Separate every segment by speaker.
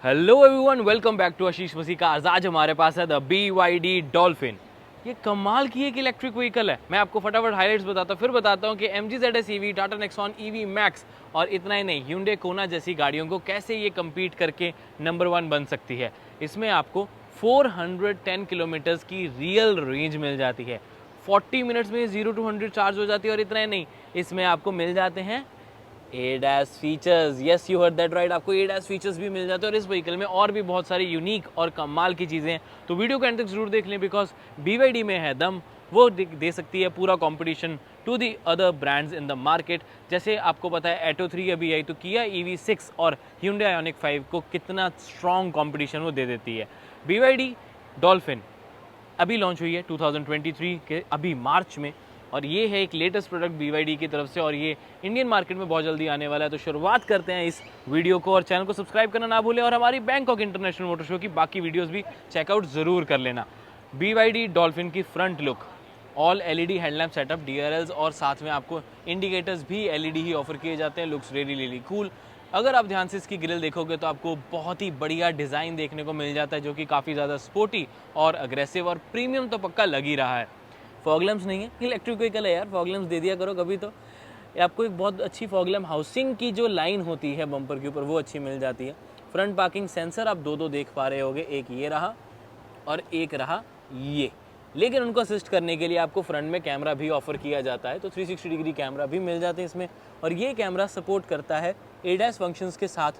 Speaker 1: Hello everyone, welcome back to Ashish Masih का। आज हमारे पास है द BYD डॉल्फिन। ये कमाल की एक इलेक्ट्रिक व्हीकल है। मैं आपको फटाफट हाइलाइट्स बताता हूँ, फिर बताता हूँ कि MG ZS EV, Tata Nexon EV max और इतना ही नहीं, Hyundai Kona जैसी गाड़ियों को कैसे ये कम्पीट करके नंबर 1 बन सकती है। इसमें आपको 410 किलोमीटर्स की रियल रेंज मिल जाती है। 40 मिनट्स में 0 to 100 चार्ज हो जाती है। और इतना ही नहीं, इसमें आपको मिल जाते हैं ADAS features. Yes, you heard that right, आपको ADAS फीचर्स भी मिल जाते हैं। और इस व्हीकल में और भी बहुत सारी यूनिक और कमाल की चीज़ें हैं। तो वीडियो को एंड तक जरूर देख लें, बिकॉज BYD में है दम। वो दे सकती है पूरा competition to the other brands in the market. जैसे आपको पता है एटो 3 अभी आई, तो किया EV6 और Hyundai Ioniq 5 को कितना स्ट्रॉन्ग कंपटीशन वो दे देती है। BYD डॉल्फिन अभी लॉन्च हुई है 2023 के अभी मार्च में, और ये है एक लेटेस्ट प्रोडक्ट BYD की तरफ से, और ये इंडियन मार्केट में बहुत जल्दी आने वाला है। तो शुरुआत करते हैं इस वीडियो को, और चैनल को सब्सक्राइब करना ना भूलें, और हमारी बैंकॉक इंटरनेशनल मोटर शो की बाकी वीडियोस भी चेकआउट ज़रूर कर लेना। BYD डॉल्फिन की front look, all LED headlamp setup, DRLs, और साथ में आपको इंडिकेटर्स भी LED ही ऑफर किए जाते हैं। Looks really cool. अगर आप ध्यान से इसकी ग्रिल देखोगे तो आपको बहुत ही बढ़िया डिज़ाइन देखने को मिल जाता है, जो कि काफ़ी ज़्यादा स्पोर्टी और अग्रेसिव और प्रीमियम तो पक्का लग ही रहा है। फॉग लैम्प्स नहीं है, इलेक्ट्रिक व्हीकल है यार, फॉग लैम्प्स दे दिया करो कभी तो। ये आपको एक बहुत अच्छी फॉग लैम्प हाउसिंग की जो लाइन होती है बम्पर के ऊपर, वो अच्छी मिल जाती है। फ्रंट पार्किंग सेंसर आप दो देख पा रहे होगे, एक ये रहा और एक रहा ये। लेकिन उनको असिस्ट करने के लिए आपको फ्रंट में कैमरा भी ऑफर किया जाता है, तो 360 डिग्री कैमरा भी मिल जाते हैं इसमें। और ये कैमरा सपोर्ट करता है ADAS फंक्शंस के साथ,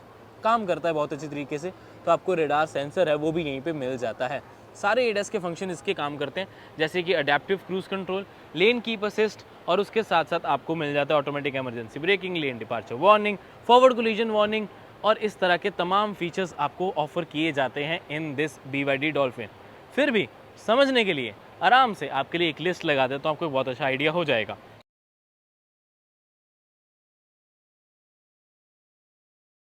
Speaker 1: काम करता है बहुत अच्छी तरीके से। तो आपको रेडार सेंसर है वो भी यहीं पे मिल जाता है। सारे ADAS के फंक्शन इसके काम करते हैं, जैसे कि adaptive cruise control, lane keep assist, और उसके साथ साथ आपको मिल जाता है automatic emergency breaking, lane departure warning, forward collision warning, और इस तरह के तमाम फीचर्स आपको ऑफर किए जाते हैं इन दिस BYD डॉल्फिन। फिर भी समझने के लिए आराम से आपके लिए एक लिस्ट लगा दे तो आपको बहुत अच्छा आइडिया हो जाएगा।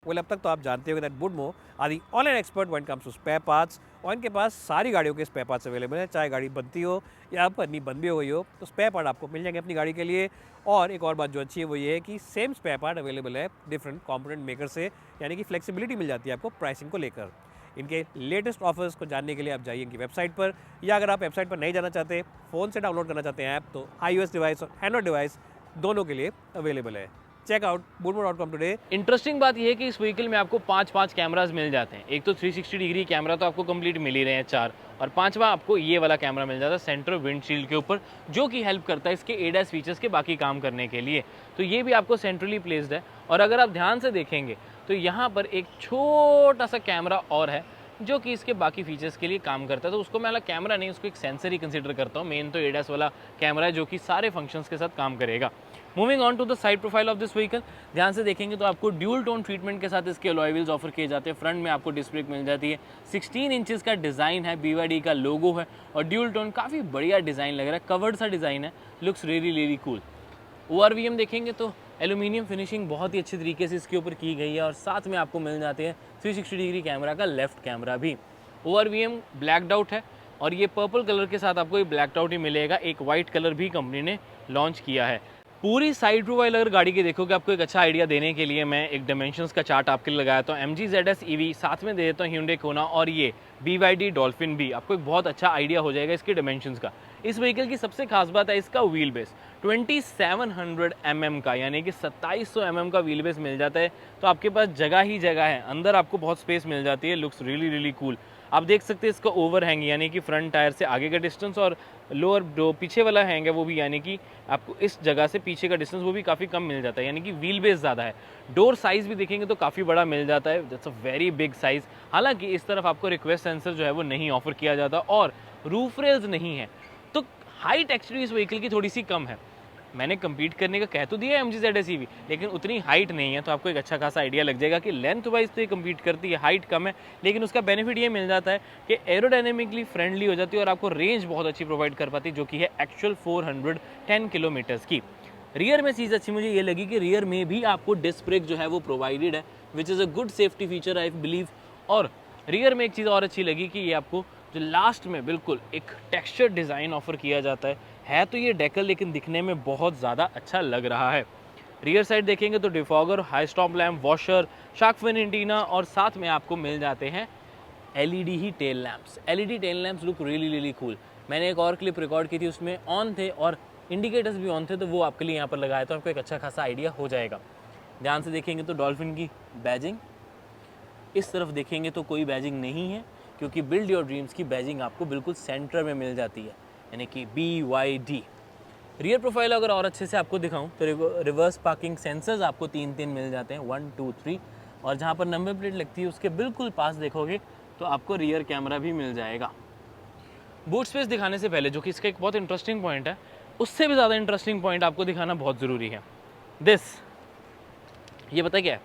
Speaker 2: वेल, अब तक तो आप जानते हो that Boodmo are the online expert when it comes to spare parts, और इनके पास सारी गाड़ियों के स्पेयर पार्ट्स अवेलेबल है। चाहे गाड़ी बनती हो या बनी बंद भी हो गई हो, तो स्पेयर पार्ट आपको मिल जाएंगे अपनी गाड़ी के लिए। और एक और बात जो अच्छी है वो ये है कि सेम स्पेयर पार्ट अवेलेबल है डिफरेंट कंपोनेंट मेकर से, यानी कि फ्लेक्सिबिलिटी मिल जाती है आपको प्राइसिंग को लेकर। इनके लेटेस्ट ऑफर्स को जानने के लिए आप जाइए इनकी वेबसाइट पर, या अगर आप वेबसाइट पर नहीं जाना चाहते, फ़ोन से डाउनलोड करना चाहते हैं ऐप, तो iOS डिवाइस और एंड्रॉइड डिवाइस दोनों के लिए अवेलेबल है। Check out woodmo.com today.
Speaker 1: Interesting बात यह है कि इस व्हीकल में आपको 5 कैमराज मिल जाते हैं। एक तो 360 डिग्री कैमरा तो आपको कंप्लीट मिल ही रहे हैं 4, और 5वां आपको ये वाला कैमरा मिल जाता है सेंटर विंडशील्ड के ऊपर, जो कि हेल्प करता है इसके ADAS फीचर्स के बाकी काम करने के लिए। तो ये भी आपको सेंट्रली प्लेस्ड है। और अगर आप ध्यान से देखेंगे तो यहाँ पर एक छोटा सा कैमरा और है, जो कि इसके बाकी फीचर्स के लिए काम करता है। तो उसको मैं वाला कैमरा नहीं, उसको एक सेंसर ही कंसीडर करता हूँ। मेन तो ADAS वाला कैमरा है, जो कि सारे फंक्शंस के साथ काम करेगा। Moving on to the side profile of this vehicle, ध्यान से देखेंगे तो आपको ड्यूल टोन ट्रीटमेंट के साथ इसके अलॉय व्हील्स ऑफर किए जाते हैं। फ्रंट में आपको डिस्क ब्रेक मिल जाती है, 16 इंचेस का डिज़ाइन है, BYD का लोगो है, और ड्यूल टोन काफ़ी बढ़िया डिज़ाइन लग रहा है, कवर्ड सा डिज़ाइन है, लुक्स रियली कूल। ORVM देखेंगे तो एल्यूमिनियम फिनिशिंग बहुत ही अच्छे तरीके से इसके ऊपर की गई है, और साथ में आपको मिल जाते हैं 360 डिग्री कैमरा का लेफ्ट कैमरा भी। ORVM ब्लैकड आउट है, और ये पर्पल कलर के साथ आपको ये ब्लैकड आउट ही मिलेगा। एक वाइट कलर भी कंपनी ने लॉन्च किया है। पूरी साइड प्रोफाइल अगर गाड़ी की देखोगे, आपको एक अच्छा आइडिया देने के लिए मैं एक डायमेंशंस का चार्ट आपके लिए लगाया। तो MG ZS EV, साथ में दे देता हूँ Hyundai Kona, और ये BYD डॉल्फिन भी, आपको एक बहुत अच्छा आइडिया हो जाएगा इसके डायमेंशंस का। इस व्हीकल की सबसे खास बात है इसका व्हील बेस, 2700 mm का, यानी कि 2700 mm का व्हील बेस मिल जाता है। तो आपके पास जगह ही जगह है, अंदर आपको बहुत स्पेस मिल जाती है। Looks really cool. आप देख सकते हैं इसका ओवर हैंग, यानी कि फ्रंट टायर से आगे का डिस्टेंस, और लोअर जो पीछे वाला हैंग है वो भी, यानी कि आपको इस जगह से पीछे का डिस्टेंस वो भी काफ़ी कम मिल जाता है, यानी कि व्हील बेस ज़्यादा है। डोर साइज़ भी देखेंगे तो काफ़ी बड़ा मिल जाता है, that's a very big size. हालांकि इस तरफ आपको रिक्वेस्ट सेंसर जो है वो नहीं ऑफर किया जाता, और रूफ रेल्स नहीं है। तो हाइट एक्चुअली इस व्हीकल की थोड़ी सी कम है। मैंने कम्पीट करने का कह तो दिया है MG ZS EV, लेकिन उतनी हाइट नहीं है। तो आपको एक अच्छा खासा आइडिया लग जाएगा कि लेंथ वाइज तो ये कम्पीट करती है, हाइट कम है, लेकिन उसका बेनिफिट ये मिल जाता है कि एरोडायनेमिकली फ्रेंडली हो जाती है, और आपको रेंज बहुत अच्छी प्रोवाइड कर पाती है, जो कि है एक्चुअल 410 किलोमीटर्स की। रियर में चीज़ अच्छी मुझे ये लगी कि रियर में भी आपको डिस्क ब्रेक जो है वो प्रोवाइडेड है, which is a good safety feature I believe. और रियर में एक चीज़ और अच्छी लगी कि ये आपको जो लास्ट में बिल्कुल एक टेक्सचर डिज़ाइन ऑफर किया जाता है तो ये डेकल, लेकिन दिखने में बहुत ज़्यादा अच्छा लग रहा है। रियर साइड देखेंगे तो defogger, high stop lamp, washer, shark fin antenna और साथ में आपको मिल जाते हैं LED ही tail lamps. LED tail lamps look really cool. मैंने एक और क्लिप रिकॉर्ड की थी, उसमें ऑन थे और इंडिकेटर्स भी ऑन थे, तो वो आपके लिए यहाँ पर लगाया तो आपको एक अच्छा खासा आइडिया हो जाएगा। ध्यान से देखेंगे तो डॉल्फिन की बैजिंग, इस तरफ देखेंगे तो कोई बैजिंग नहीं है, क्योंकि बिल्ड योर ड्रीम्स की बैजिंग आपको बिल्कुल सेंटर में मिल जाती है, यानी कि BYD। रियर प्रोफाइल अगर और अच्छे से आपको दिखाऊं तो रिवर्स पार्किंग सेंसर्स आपको 3 मिल जाते हैं, 1 2 3, और जहां पर नंबर प्लेट लगती है उसके बिल्कुल पास देखोगे तो आपको रियर कैमरा भी मिल जाएगा। बूट स्पेस दिखाने से पहले, जो कि इसका एक बहुत इंटरेस्टिंग पॉइंट है, उससे भी ज़्यादा इंटरेस्टिंग पॉइंट आपको दिखाना बहुत ज़रूरी है। ये पता क्या है?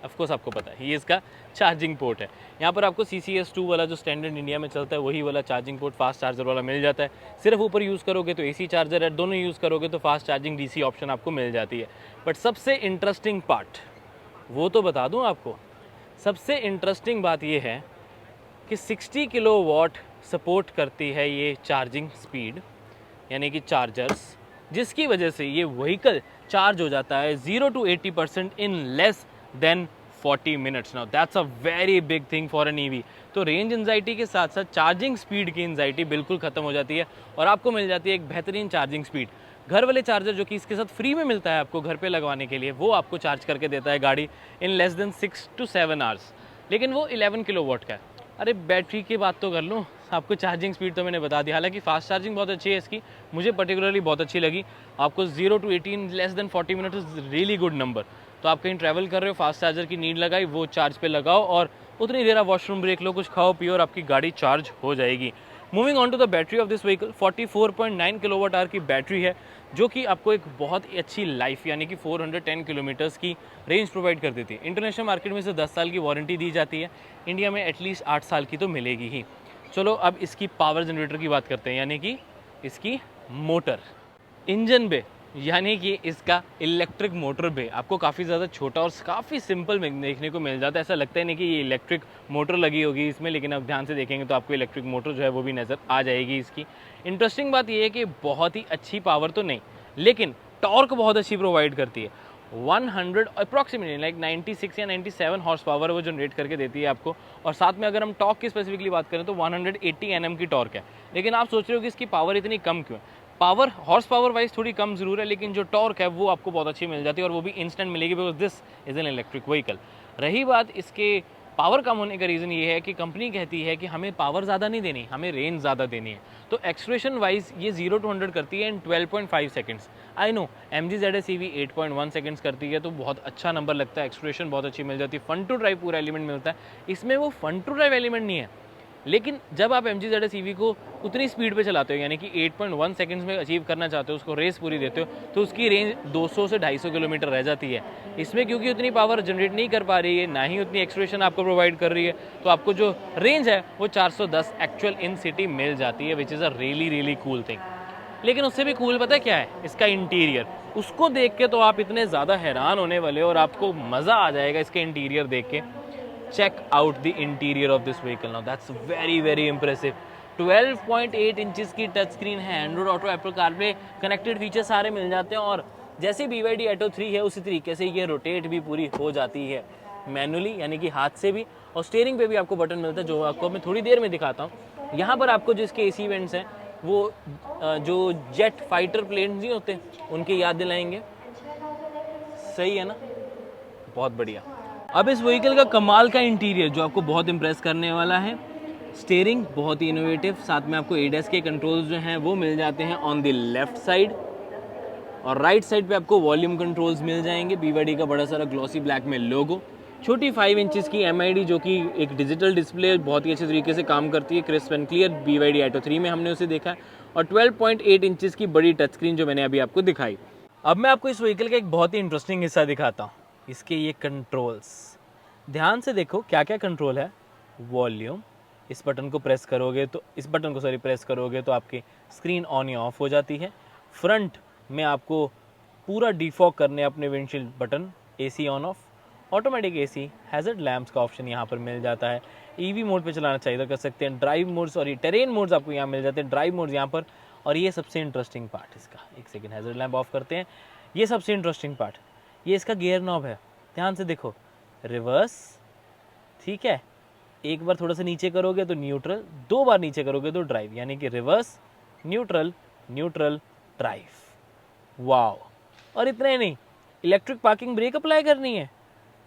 Speaker 1: ऑफकोर्स आपको पता है, ये इसका चार्जिंग पोर्ट है। यहाँ पर आपको CCS2 वाला जो स्टैंडर्ड इंडिया में चलता है वही वाला चार्जिंग पोर्ट फास्ट चार्जर वाला मिल जाता है। सिर्फ ऊपर यूज़ करोगे तो AC चार्जर है, दोनों यूज़ करोगे तो फास्ट चार्जिंग DC ऑप्शन आपको मिल जाती है। बट सबसे इंटरेस्टिंग पार्ट वो तो बता दूँ आपको, सबसे इंटरेस्टिंग बात ये है कि 60 किलोवाट सपोर्ट करती है ये चार्जिंग स्पीड, यानी कि चार्जर्स, जिसकी वजह से ये व्हीकल चार्ज हो जाता है 0 to 80% in less than 40 minutes. Now that's a very big thing for an EV। तो रेंज एंजाइटी के साथ साथ चार्जिंग स्पीड की एंजाइटी बिल्कुल खत्म हो जाती है और आपको मिल जाती है एक बेहतरीन चार्जिंग स्पीड। घर वाले चार्जर जो कि इसके साथ फ्री में मिलता है आपको घर पे लगवाने के लिए, वो आपको चार्ज करके देता है गाड़ी इन लेस देन 6 to 7 आवर्स, लेकिन वो 11 किलोवाट का है। अरे बैटरी की बात तो कर लूँ, आपको चार्जिंग स्पीड तो मैंने बता दी। हालांकि फास्ट चार्जिंग बहुत अच्छी है इसकी, मुझे पर्टिकुलरली बहुत अच्छी लगी। आपको 0 to 18 less than 40 minute is really good number. तो आप कहीं ट्रैवल कर रहे हो, फास्ट चार्जर की नीड लगाई, वो चार्ज पे लगाओ और उतनी देर आप वॉशरूम ब्रेक लो, कुछ खाओ पियो और आपकी गाड़ी चार्ज हो जाएगी। Moving on to the battery of this vehicle, 44.9 kilowatt hour की बैटरी है, जो कि आपको एक बहुत ही अच्छी लाइफ यानी कि 410 किलोमीटर्स की रेंज प्रोवाइड कर देती है। इंटरनेशनल मार्केट में से 10 साल की वारंटी दी जाती है, इंडिया में एटलीस्ट 8 साल की तो मिलेगी ही। चलो अब इसकी पावर जनरेटर की बात करते हैं, यानी कि इसकी मोटर। इंजन बे यानी कि इसका इलेक्ट्रिक मोटर बे आपको काफ़ी ज़्यादा छोटा और काफ़ी सिंपल देखने को मिल जाता है। ऐसा लगता है नहीं कि ये इलेक्ट्रिक मोटर लगी होगी इसमें, लेकिन अब ध्यान से देखेंगे तो आपको इलेक्ट्रिक मोटर जो है वो भी नज़र आ जाएगी इसकी। इंटरेस्टिंग बात ये है कि बहुत ही अच्छी पावर तो नहीं, लेकिन टॉर्क बहुत अच्छी प्रोवाइड करती है। 100 अप्रॉक्सीमेटली लाइक 96 या 97 हॉर्स पावर वो जनरेट करके देती है आपको। और साथ में अगर हम टॉर्क की स्पेसिफिकली बात करें तो 180 Nm की टॉर्क है। लेकिन आप सोच रहे हो कि इसकी पावर इतनी कम क्यों है? पावर हॉर्स पावर वाइज थोड़ी कम जरूर है, लेकिन जो टॉर्क है वो आपको बहुत अच्छी मिल जाती है और वो भी इंस्टेंट मिलेगी, because this is an electric vehicle. रही बात इसके पावर कम होने का रीज़न ये है कि कंपनी कहती है कि हमें पावर ज़्यादा नहीं देनी, हमें रेंज ज़्यादा देनी है। तो एक्सलेरेशन वाइज ये 0 to 100 करती है इन 12.5 seconds. I know MG ZS EV 8.1 seconds करती है, तो बहुत अच्छा नंबर लगता है। एक्सलेरेशन बहुत अच्छी मिल जाती है, फन टू ड्राइव पूरा एलिमेंट मिलता है। इसमें वो फन टू ड्राइव एलिमेंट नहीं है, लेकिन जब आप MG ZS EV को उतनी स्पीड पे चलाते हो, यानी कि 8.1 सेकंड्स में अचीव करना चाहते हो, उसको रेस पूरी देते हो, तो उसकी रेंज 200 से 250 किलोमीटर रह जाती है। इसमें क्योंकि उतनी पावर जनरेट नहीं कर पा रही है, ना ही उतनी एक्सलेरेशन आपको प्रोवाइड कर रही है, तो आपको जो रेंज है वो 410 एक्चुअल इन सिटी मिल जाती है, which is a really cool thing. लेकिन उससे भी कूल पता है क्या है? इसका इंटीरियर। उसको देख के तो आप इतने ज़्यादा हैरान होने वाले हो और आपको मज़ा आ जाएगा इसके इंटीरियर देख के। Check out the interior of this vehicle now. That's very impressive. 12.8 inches की टच स्क्रीन है, Android auto, Apple CarPlay connected feature सारे मिल जाते हैं और जैसे BYD Atto 3 है उसी तरीके से ये रोटेट भी पूरी हो जाती है मैनुअली, यानी कि हाथ से भी। और स्टीयरिंग पे भी आपको बटन मिलता है, जो आपको मैं थोड़ी देर में दिखाता हूँ। यहाँ पर आपको जो इसके AC वेंट्स हैं वो जो जेट फाइटर प्लेन्स नहीं होते उनकी याद दिलाएंगे। सही है ना? बहुत बढ़िया। अब इस व्हीकल का कमाल का इंटीरियर जो आपको बहुत इंप्रेस करने वाला है। स्टीयरिंग बहुत ही इनोवेटिव, साथ में आपको ADAS के कंट्रोल्स जो हैं वो मिल जाते हैं ऑन द लेफ्ट साइड, और राइट साइड पे आपको वॉल्यूम कंट्रोल्स मिल जाएंगे। BYD का बड़ा सारा ग्लॉसी ब्लैक में लोगो, छोटी 5 इंचेस की MID जो कि एक डिजिटल डिस्प्ले बहुत ही अच्छे तरीके से काम करती है, crisp and clear. BYD Atto 3 में हमने उसे देखा है। और 12.8 इंचेस की बड़ी टच स्क्रीन जो मैंने अभी आपको दिखाई। अब मैं आपको इस व्हीकल का एक बहुत ही इंटरेस्टिंग हिस्सा दिखाता हूँ, इसके ये कंट्रोल्स। ध्यान से देखो क्या क्या कंट्रोल है। वॉल्यूम, इस बटन को प्रेस करोगे तो प्रेस करोगे तो आपकी स्क्रीन ऑन या ऑफ हो जाती है। फ्रंट में आपको पूरा डिफॉग करने अपने windshield button, AC on off, automatic AC, hazard lamps का ऑप्शन यहाँ पर मिल जाता है। EV मोड पे चलाना चाहिए तो कर सकते हैं। ड्राइव मोड्स और टेरेन मोड्स आपको यहाँ मिल जाते हैं, ड्राइव मोड्स यहाँ पर। और ये सबसे इंटरेस्टिंग पार्ट इसका, एक सेकेंड, हैजर्ड लैंप ऑफ करते हैं। ये सबसे इंटरेस्टिंग पार्ट, ये इसका गियर नॉब है, ध्यान से देखो, रिवर्स, ठीक है, एक बार थोड़ा सा नीचे करोगे तो न्यूट्रल, 2 बार नीचे करोगे तो ड्राइव, यानी कि reverse, neutral, neutral, drive. Wow. और इतना ही नहीं, इलेक्ट्रिक पार्किंग ब्रेक अप्लाई करनी है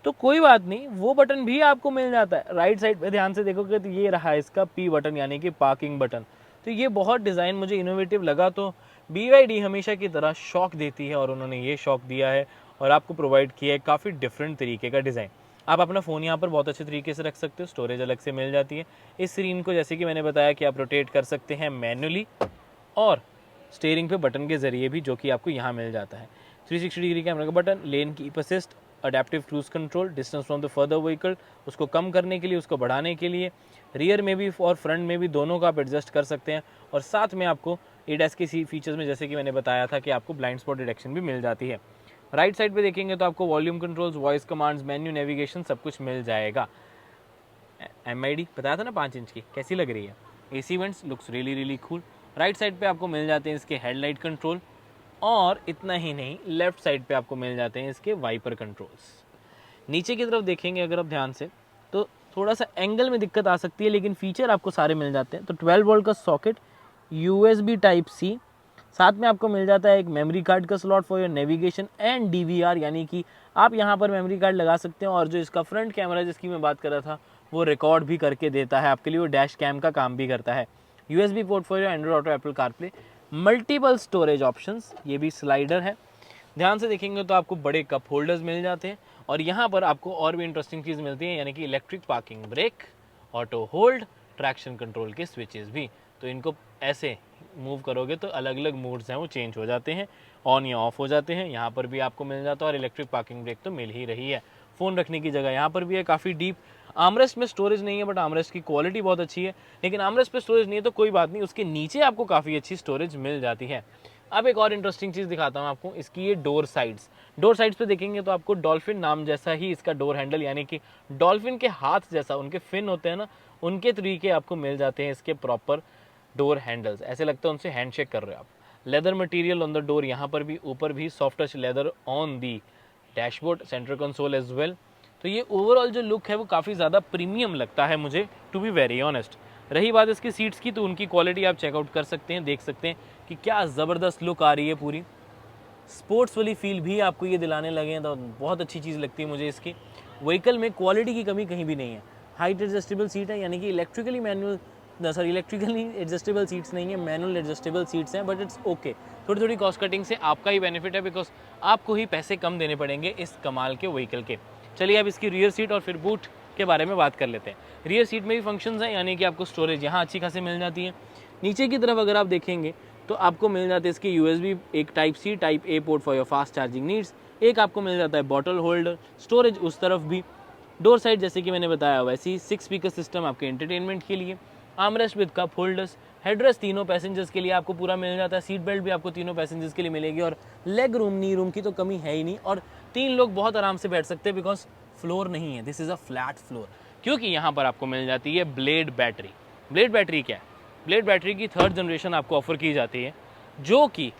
Speaker 1: तो कोई बात नहीं, वो बटन भी आपको मिल जाता है। राइट साइड पे ध्यान से देखोगे तो ये रहा इसका पी बटन, यानी कि पार्किंग बटन। तो ये बहुत डिज़ाइन मुझे इनोवेटिव लगा। तो BYD हमेशा की तरह शॉक देती है और उन्होंने ये शॉक दिया है और आपको प्रोवाइड किया है काफ़ी डिफरेंट तरीके का डिज़ाइन। आप अपना फ़ोन यहाँ पर बहुत अच्छे तरीके से रख सकते हो, स्टोरेज अलग से मिल जाती है। इस स्क्रीन को जैसे कि मैंने बताया कि आप रोटेट कर सकते हैं मैनुअली, और स्टीयरिंग पे बटन के ज़रिए भी, जो कि आपको यहाँ मिल जाता है। 360 डिग्री कैमरा का button, lane keep assist, adaptive cruise control, distance from the further vehicle, उसको कम करने के लिए, उसको बढ़ाने के लिए, रियर में भी और फ्रंट में भी, दोनों का आप एडजस्ट कर सकते हैं। और साथ में आपको ADAS के फीचर्स में जैसे कि मैंने बताया था कि आपको ब्लाइंड स्पॉट डिटेक्शन भी मिल जाती है। राइट साइड पे देखेंगे तो आपको volume controls, voice commands, menu, navigation सब कुछ मिल जाएगा। MID बताया था ना 5 इंच की, कैसी लग रही है? AC vents looks really cool. Right side पे आपको मिल जाते हैं इसके हेडलाइट कंट्रोल, और इतना ही नहीं, लेफ्ट साइड पे आपको मिल जाते हैं इसके वाइपर कंट्रोल्स। नीचे की तरफ देखेंगे अगर आप ध्यान से तो थोड़ा सा एंगल में दिक्कत आ सकती है, लेकिन फीचर आपको सारे मिल जाते हैं। तो 12 वोल्ट का सॉकेट, USB Type-C, साथ में आपको मिल जाता है एक मेमोरी कार्ड का slot for your navigation and DVR, यानी कि आप यहाँ पर मेमोरी कार्ड लगा सकते हैं। और जो इसका फ्रंट कैमरा जिसकी मैं बात कर रहा था, वो रिकॉर्ड भी करके देता है आपके लिए, वो डैश कैम का काम भी करता है। USB port for your Android auto, Apple CarPlay, multiple storage options, ये भी स्लाइडर है। ध्यान से देखेंगे तो आपको बड़े कप होल्डर्स मिल जाते हैं, और यहाँ पर आपको और भी इंटरेस्टिंग चीज़ मिलती है, यानी कि electric parking brake, auto hold, traction control के स्विचेस भी। तो इनको ऐसे मूव करोगे तो अलग अलग मोड्स हैं वो चेंज हो जाते हैं, ऑन या ऑफ हो जाते हैं। यहाँ पर भी आपको मिल जाता है, और इलेक्ट्रिक पार्किंग ब्रेक तो मिल ही रही है। फ़ोन रखने की जगह यहाँ पर भी है, काफ़ी डीप। आर्मरेस्ट में स्टोरेज नहीं है, बट आर्मरेस्ट की क्वालिटी बहुत अच्छी है। लेकिन आर्मरेस्ट पे स्टोरेज नहीं है तो कोई बात नहीं, उसके नीचे आपको काफ़ी अच्छी स्टोरेज मिल जाती है। अब एक और इंटरेस्टिंग चीज़ दिखाता हूँ आपको, इसकी ये डोर साइड्स पे देखेंगे तो आपको डॉल्फिन नाम जैसा ही इसका डोर हैंडल, यानी कि डॉल्फिन के हाथ जैसा उनके फिन होते हैं ना, उनके तरीके आपको मिल जाते हैं इसके प्रॉपर डोर हैंडल्स। ऐसे लगता है उनसे हैंडशेक कर रहे हो आप। Leather material on the door, यहाँ पर भी, ऊपर भी soft touch leather on the dashboard, centre console as well. तो ये ओवरऑल जो लुक है वो काफ़ी ज़्यादा प्रीमियम लगता है मुझे, टू बी वेरी ऑनेस्ट। रही बात इसकी सीट्स की, तो उनकी क्वालिटी आप चेकआउट कर सकते हैं, देख सकते हैं कि क्या ज़बरदस्त लुक आ रही है। पूरी स्पोर्ट्स वाली फील भी आपको ये दिलाने लगे हैं, तो बहुत अच्छी चीज़ लगती है मुझे इसकी। व्हीकल में क्वालिटी की कमी कहीं भी नहीं है। हाइट एडजस्टेबल सीट है, यानी कि इलेक्ट्रिकली एडजस्टेबल सीट्स नहीं है, मैनुअल एडजस्टेबल सीट्स हैं, बट इट्स ओके। थोड़ी थोड़ी कॉस्ट कटिंग से आपका ही बेनिफिट है, बिकॉज आपको ही पैसे कम देने पड़ेंगे इस कमाल के व्हीकल के। चलिए अब इसकी रियर सीट और फिर बूट के बारे में बात कर लेते हैं। रियर सीट में भी फंक्शंस हैं, यानी कि आपको स्टोरेज यहाँ अच्छी खासी मिल जाती है। नीचे की तरफ अगर आप देखेंगे तो आपको मिल जाते हैं इसके USB, एक Type-C Type-A port for your fast charging needs, एक आपको मिल जाता है बॉटल होल्डर, स्टोरेज उस तरफ भी। डोर साइड जैसे कि मैंने बताया वैसे ही 6 स्पीकर सिस्टम आपके एंटरटेनमेंट के लिए, armrest with cup holders, headrest तीनों पैसेंजर्स के लिए आपको पूरा मिल जाता है, सीट बेल्ट भी आपको तीनों पैसेंजर्स के लिए मिलेगी, और लेग रूम, नी रूम की तो कमी है ही नहीं, और 3 लोग बहुत आराम से बैठ सकते हैं, बिकॉज फ्लोर नहीं है, this is a flat floor. क्योंकि यहाँ पर आपको मिल जाती है ब्लेड बैटरी। ब्लेड बैटरी क्या है? ब्लेड बैटरी की 3rd जनरेशन आपको ऑफर की जाती है, जो कि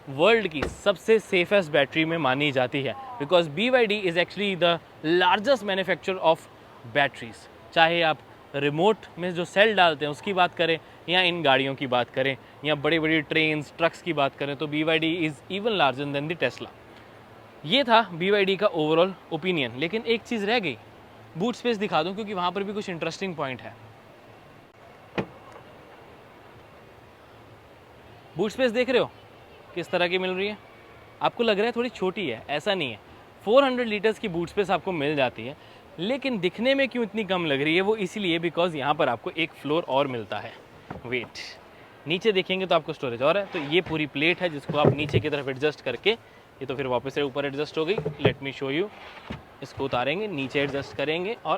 Speaker 1: वर्ल्ड की सबसे सेफेस्ट बैटरी में मानी जाती है, because BYD is actually the largest manufacturer of batteries. चाहे आप रिमोट में जो सेल डालते हैं उसकी बात करें, या इन गाड़ियों की बात करें, या बड़ी बड़ी ट्रेन्स, ट्रक्स की बात करें, तो BYD is even larger than the Tesla. ये था BYD का ओवरऑल ओपिनियन। लेकिन एक चीज़ रह गई, बूट स्पेस दिखा दूं, क्योंकि वहाँ पर भी कुछ इंटरेस्टिंग पॉइंट है। बूट स्पेस देख रहे हो किस तरह की मिल रही है? आपको लग रहा है थोड़ी छोटी है, ऐसा नहीं है। 400 लीटर्स की बूट स्पेस आपको मिल जाती है, लेकिन दिखने में क्यों इतनी कम लग रही है? वो इसीलिए बिकॉज यहाँ पर आपको एक फ्लोर और मिलता है। वेट, नीचे देखेंगे तो आपको स्टोरेज और है। तो ये पूरी प्लेट है जिसको आप नीचे की तरफ एडजस्ट करके, ये तो फिर वापस से ऊपर एडजस्ट हो गई, लेट मी शो यू। इसको उतारेंगे, नीचे एडजस्ट करेंगे और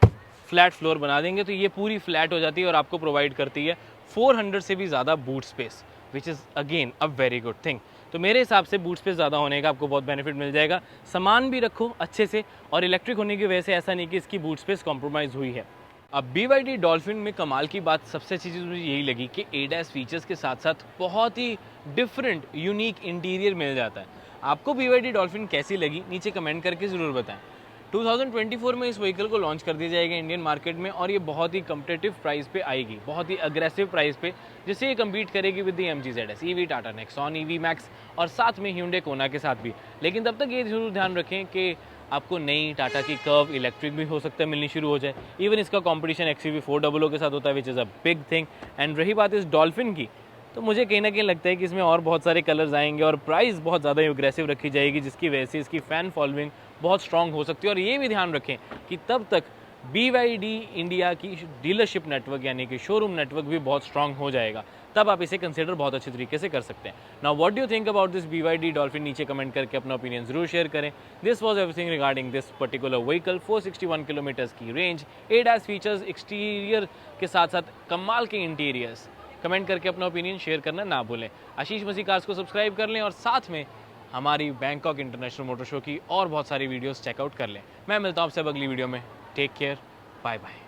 Speaker 1: फ्लैट फ्लोर बना देंगे, तो ये पूरी फ्लैट हो जाती है और आपको प्रोवाइड करती है 400 से भी ज़्यादा boot space, which is again a very good thing. तो मेरे हिसाब से बूट स्पेस ज़्यादा होने का आपको बहुत बेनिफिट मिल जाएगा। सामान भी रखो अच्छे से, और इलेक्ट्रिक होने की वजह से ऐसा नहीं कि इसकी बूट स्पेस कॉम्प्रोमाइज़ हुई है। अब BYD डॉल्फिन में कमाल की बात, सबसे अच्छी चीज़ मुझे यही लगी कि ADAS फीचर्स के साथ साथ बहुत ही डिफरेंट यूनिक इंटीरियर मिल जाता है। आपको BYD डॉल्फिन कैसी लगी नीचे कमेंट करके ज़रूर बताएं। 2024 में इस व्हीकल को लॉन्च कर दिया जाएगा इंडियन मार्केट में और ये बहुत ही कम्पिटिटिव प्राइस पे आएगी, बहुत ही अग्रेसिव प्राइस पे, जिससे ये कम्पीट करेगी with the MG ZS EV, Tata Nexon EV max और साथ में Hyundai Kona के साथ भी। लेकिन तब तक ये जरूर ध्यान रखें कि आपको नई टाटा की कर्व इलेक्ट्रिक भी हो सकता है मिलनी शुरू हो जाए। इवन इसका कॉम्पिटिशन XUV 400 के साथ होता है, which is a big thing. And रही बात इस डॉल्फिन की, तो मुझे कहीं ना कहीं लगता है कि इसमें और बहुत सारे कलर्स आएंगे और प्राइस बहुत ज़्यादा एग्रेसिव रखी जाएगी, जिसकी वजह से इसकी फ़ैन फॉलोइंग बहुत स्ट्रॉन्ग हो सकती है। और ये भी ध्यान रखें कि तब तक BYD इंडिया की डीलरशिप नेटवर्क यानी कि शोरूम नेटवर्क भी बहुत स्ट्रॉन्ग हो जाएगा, तब आप इसे कंसिडर बहुत अच्छे तरीके से कर सकते हैं। Now what do you think about this BYD dolphin, नीचे कमेंट करके अपना ओपिनियन जरूर शेयर करें। This was everything regarding this particular vehicle. 461 kilometres की रेंज, ADAS फीचर्स, एक्सटीरियर के साथ साथ कमाल के इंटीरियर्स। कमेंट करके अपना ओपिनियन शेयर करना ना भूलें। आशीष मसीह कार्स को सब्सक्राइब कर लें और साथ में हमारी बैंकॉक इंटरनेशनल मोटर शो की और बहुत सारी वीडियोस चेकआउट कर लें। मैं मिलता हूँ आपसे अब अगली वीडियो में। Take care, bye bye.